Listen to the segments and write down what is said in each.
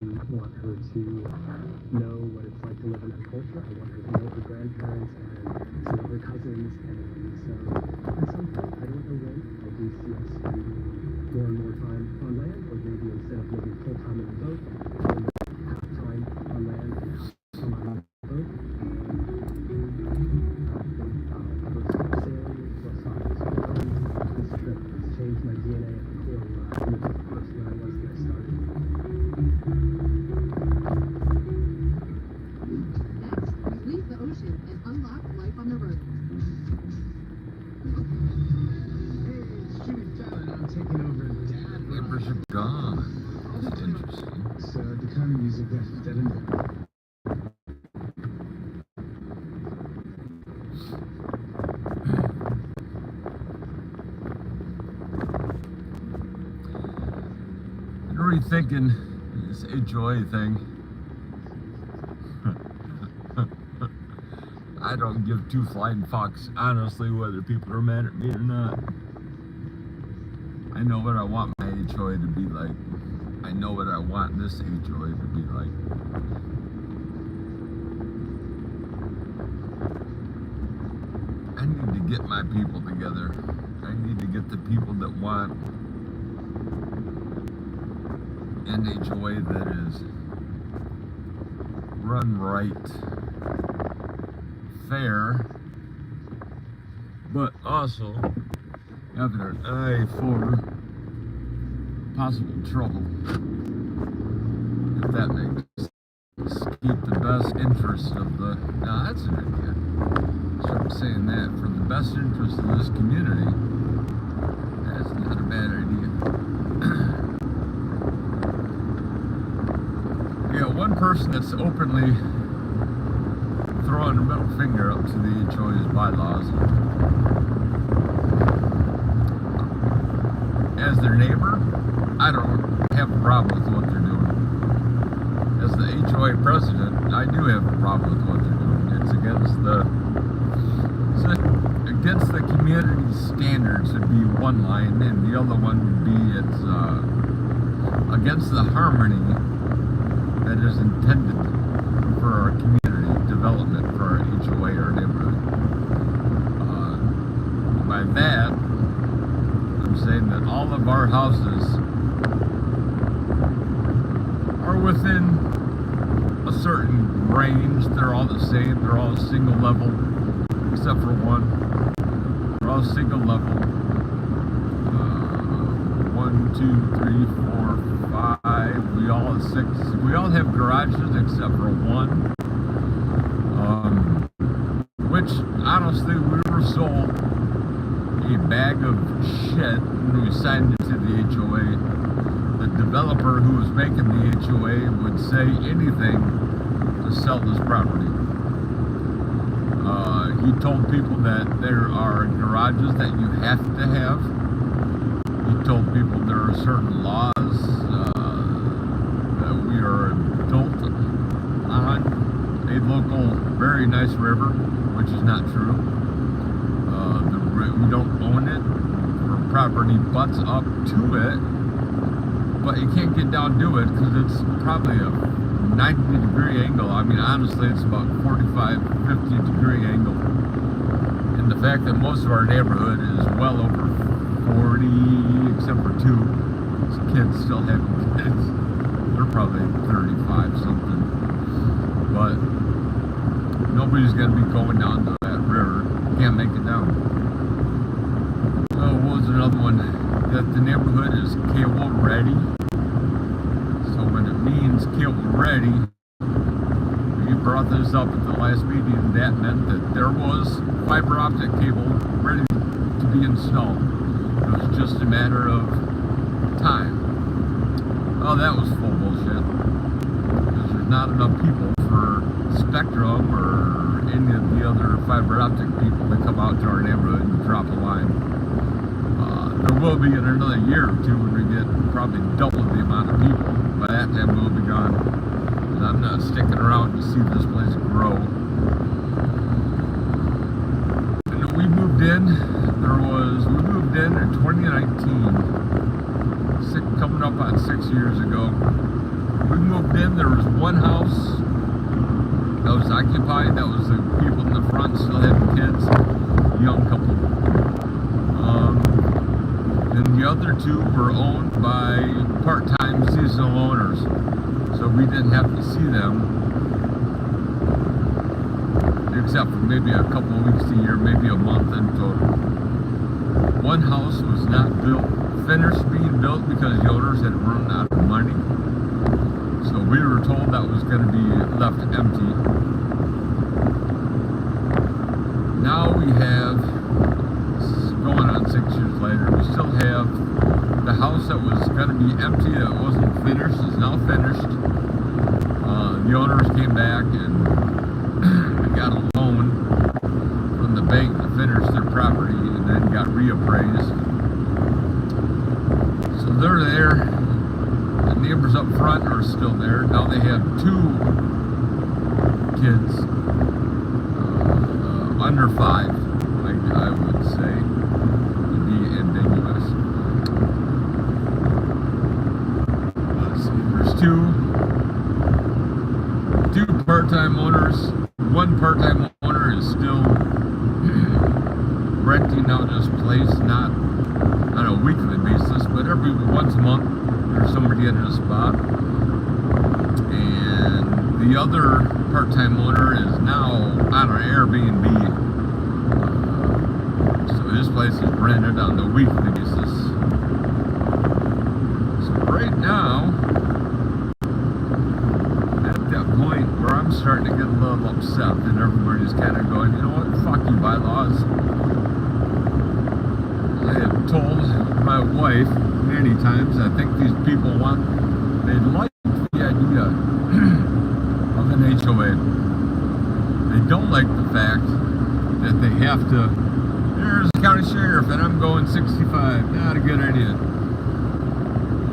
want her to know what it's like to live in her culture. I want her to know her grandparents and some of her cousins. And so at some point, I don't know when, I do see us spending more and more time on land, or maybe instead of living full time in a boat, half time on land and half time on a boat. Sailing plus office. This trip has changed my DNA at the core. I'm the type of person I was when I started. Leave the ocean and unlock life on the road. Hey, it's Jimmy Fallon. I'm taking over Dad. Neighbors are gone. That's interesting. So the kind of music that in Rethinking this HOA thing. I don't give two flying fucks, honestly, whether people are mad at me or not. I know what I want my HOA to be like. I know what I want this HOA to be like. I need to get my people together. I need to get the people that want an HOA that is run right, fair, but also having an eye for possible trouble, if that makes sense. Keep the best interest of the, now that's an idea. Start saying that for the best interest of this community. That's not a bad idea. Yeah, one person that's openly throwing a middle finger up to the HOA's bylaws. As their neighbor, I don't have a problem with what they're doing. As the HOA president, I do have a problem with what they're doing. It's against the community standards would be one line, and the other one would be it's against the harmony that is intended for our community development, for our HOA or neighborhood. By that, I'm saying that all of our houses are within a certain range. They're all the same. They're all single level, except for one. They're all single level. 1, 2, 3, 4, 5. We all have 6. We all have garages except for one. Which honestly, we were sold a bag of shit when we signed into the HOA. The developer who was making the HOA would say anything to sell this property. He told people that there are garages that you have to have. He told people there are certain laws that we are built on a local, very nice river, which is not true. We don't own it. Our property butts up to it, but you can't get down to it because it's probably a 90-degree angle. I mean, honestly, it's about 45, 50-degree angle. And the fact that most of our neighborhood is well over 40, except for 2 kids still having kids. They're probably 35 something. But nobody's going to be going down to that river. Can't make it down. What was another one? That the neighborhood is cable ready. So when it means cable ready, we brought this up at the last meeting, that meant that there was fiber optic cable ready to be installed. It was just a matter of time. Oh, that was full bullshit. Because there's not enough people for Spectrum or any of the other fiber optic people to come out to our neighborhood and drop a line. There will be in another year or two when we get probably double the amount of people. By that time we'll be gone. And I'm not sticking around to see this place grow. And when we moved in, we moved in 2019. Coming up on 6 years ago. We moved house that was occupied. That was the people in the front still had kids, young couple. And the other two were owned by part-time seasonal owners, so we didn't have to see them, except for maybe a couple of weeks a year, maybe a month in total. One house was not finished being built because the owners had run out of money, so we were told that was going to be left empty. Now we have, going on 6 years later, we still have the house that was going to be empty, that wasn't finished, is now finished. The owners came back and got a loan from the bank to finish their property, and then got reappraised. So they're there. The neighbors up front are still there. Now they have 2 kids, under 5, I would say, to be ambiguous. Let's see, there's two part-time owners. One part-time owner is still renting out this place, not on a weekly basis, but every once a month there's somebody in a spot. And the other part-time owner is now on an Airbnb. So this place is rented on the weekly basis. So right now, at that point where I'm starting to get a little upset and everybody's kind of going, you know what, fuck you, bylaws. I have told my wife many times, I think these people they like the idea of an HOA. They don't like the fact that they have to, there's the county sheriff and I'm going 65, not a good idea.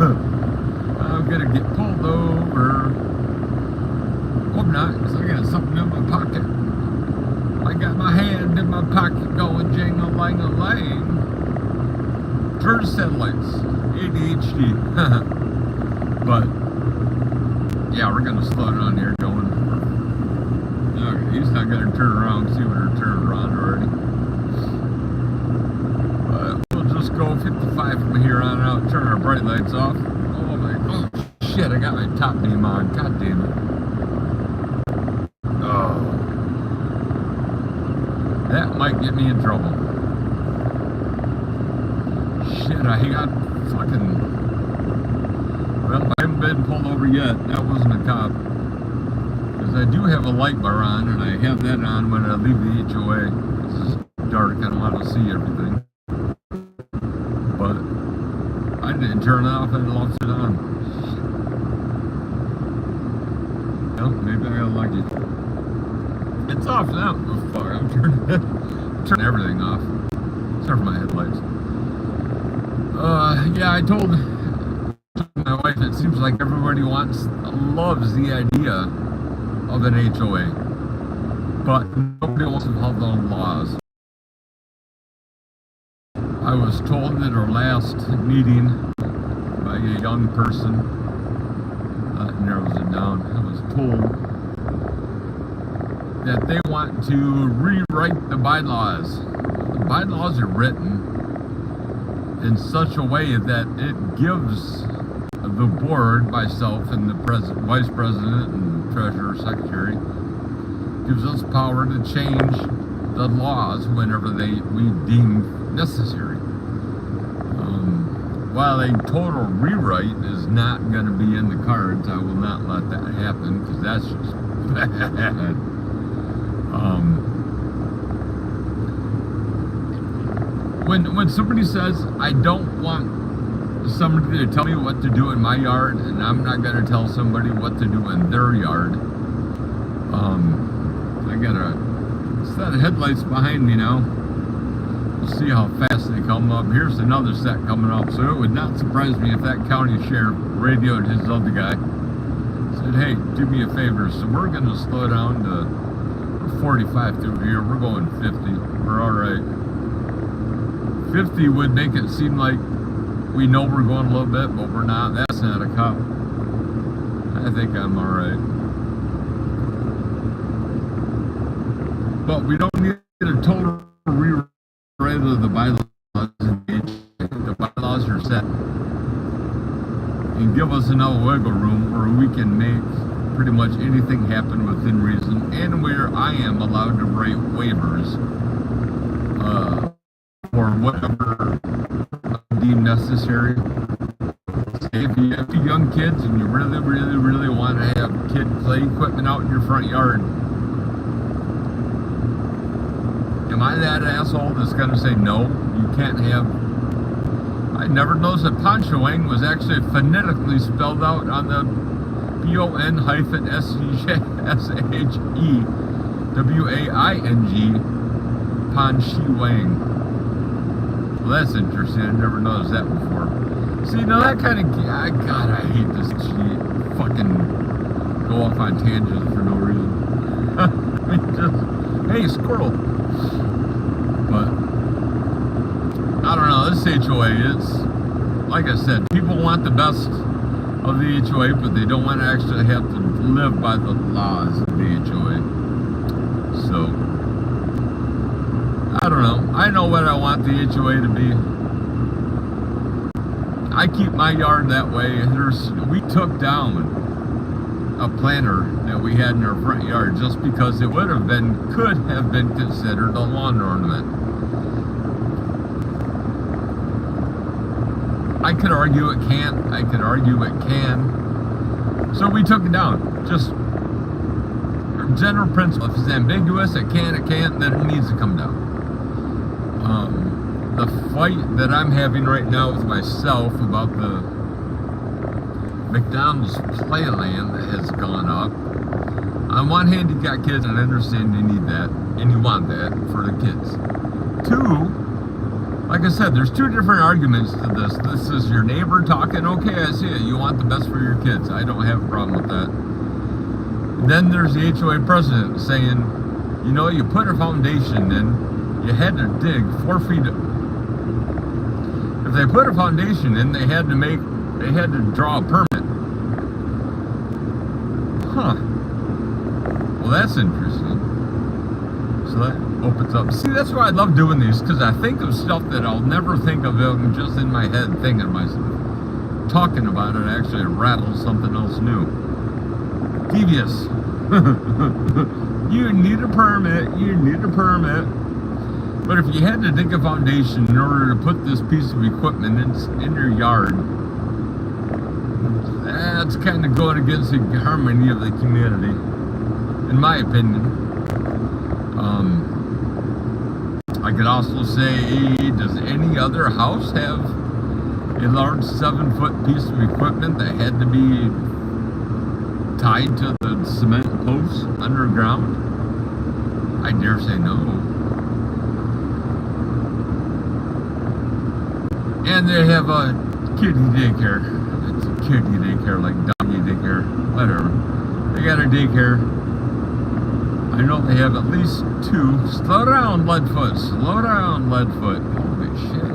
I'm gonna get pulled over. Hope not, because I got something in my pocket. I got my hand in my pocket going jingle-lang-a-lang. Turn headlights, ADHD. But yeah, we're gonna slow down here going. Okay, he's not gonna turn around, see what we're turning around already. But we'll just go 55 from here on out, turn our bright lights off. Oh shit, I got my top beam on, god damn it. Oh. That might get me in trouble. Shit, I got fucking... Well, I haven't been pulled over yet. That wasn't a cop. Because I do have a light bar on, and I have that on when I leave the HOA. It's dark, I don't want to see everything. But I didn't turn it off, I left it on. Well, maybe I got lucky. It's off now. Oh, fuck, I'm turning everything off. Except for my headlights. Yeah, I told my wife it seems like everybody loves the idea of an HOA, but nobody wants to follow the laws. I was told at our last meeting by a young person, that narrows it down, I was told that they want to rewrite the bylaws. The bylaws are written in such a way that it gives the board, myself and the vice president and treasurer, secretary, gives us power to change the laws whenever we deem necessary. While a total rewrite is not going to be in the cards, I will not let that happen because that's just bad. When somebody says, I don't want somebody to tell me what to do in my yard, and I'm not going to tell somebody what to do in their yard, I got a set of headlights behind me now. We'll see how fast they come up. Here's another set coming up, so it would not surprise me if that county sheriff radioed his other guy. Said, hey, do me a favor. So we're going to slow down to 45 through here. We're going 50. We're all right. 50 would make it seem like we know we're going a little bit, but we're not. That's not a cop. I think I'm all right. but we don't need a total rewrite of the bylaws. The bylaws are set and give us enough wiggle room where we can make pretty much anything happen within reason, and where I am allowed to write waivers for whatever deemed necessary. If you have two young kids and you really want to have kid play equipment out in your front yard, am I that asshole that's going to say no? You can't have. I never noticed that ponchoing was actually phonetically spelled out on the PON-SHEWAING ponchoing. Well, that's interesting. I never noticed that before. See, now that kind of, God, I hate this shit. Fucking go off on tangents for no reason. I mean, just, hey, squirrel. But, I don't know, this HOA is, like I said, people want the best of the HOA, but they don't want to actually have to live by the laws of the HOA. So, I don't know. I know what I want the HOA to be. I keep my yard that way. We took down a planter that we had in our front yard just because it could have been considered a lawn ornament. I could argue it can't. I could argue it can. So we took it down. Just general principle. If it's ambiguous, it can't, then it needs to come down. The fight that I'm having right now with myself about the McDonald's playland that has gone up. On one hand, you got kids, and I understand you need that, and you want that for the kids. Two, like I said, there's two different arguments to this. This is your neighbor talking, okay, I see it, you want the best for your kids. I don't have a problem with that. Then there's the HOA president saying, you know, you put a foundation in, you had to dig 4 feet. If they put a foundation in, they had to draw a permit. Huh. Well, that's interesting. So that opens up. See, that's why I love doing these, because I think of stuff that I'll never think of just in my head, thinking to myself. Talking about it actually rattles something else new. Devious. You need a permit. You need a permit. But if you had to dig a foundation in order to put this piece of equipment in your yard, that's kind of going against the harmony of the community, in my opinion. I could also say, does any other house have a large 7-foot piece of equipment that had to be tied to the cement posts underground? I dare say no. And they have a kiddie daycare. It's a kiddie daycare, like doggy daycare, whatever. They got a daycare. I know they have at least 2. Slow down, Leadfoot. Slow down, Leadfoot. Holy shit.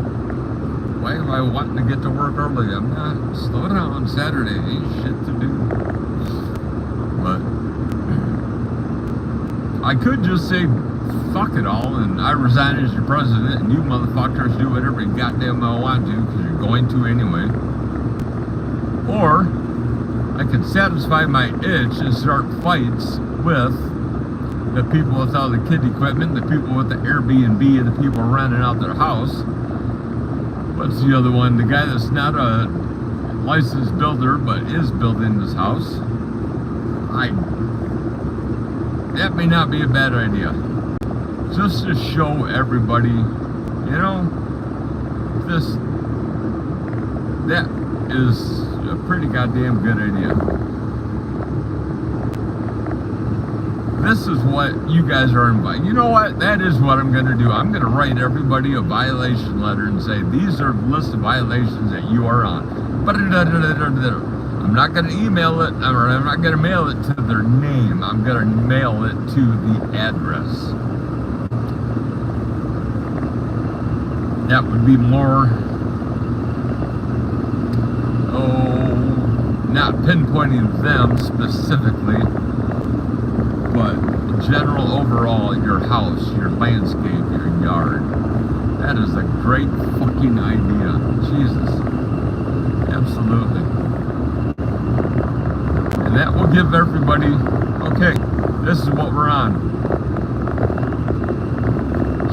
Why am I wanting to get to work early? I'm not. Slow down. Saturday. Ain't shit to do. But I could just say, fuck it all, and I resign as your president, and you motherfuckers do whatever you goddamn well want to, because you're going to anyway. Or I could satisfy my itch and start fights with the people without the kid equipment, the people with the Airbnb, and the people renting out their house. What's the other one? The guy that's not a licensed builder but is building this house. That may not be a bad idea. Just to show everybody, you know, that is a pretty goddamn good idea. This is what you guys are inviting. You know what? That is what I'm going to do. I'm going to write everybody a violation letter and say, these are the list of violations that you are on. I'm not going to email it, or I'm not going to mail it to their name. I'm going to mail it to the address. That would be more, not pinpointing them specifically, but in general, overall, your house, your landscape, your yard. That is a great fucking idea. Jesus. Absolutely. And that will give everybody, okay, this is what we're on.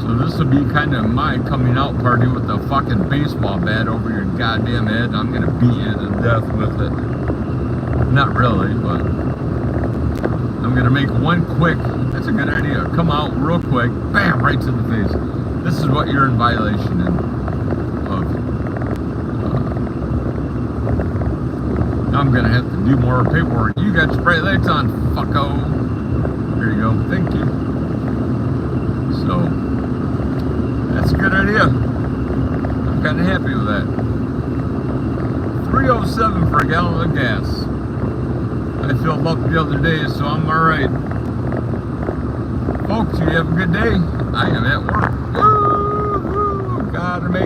So this will be kind of my coming out party with a fucking baseball bat over your goddamn head. I'm going to beat you to death with it. Not really, but I'm going to make one quick, that's a good idea, come out real quick, bam, right to the face. This is what you're in violation of. I'm going to have to do more paperwork. You got your bright lights on, fucko. Here you go, thank you. So, that's a good idea. I'm kind of happy with that. 307 for a gallon of gas. I filled up the other day, so I'm alright. Folks, you have a good day. I am at work. Woo! Gotta make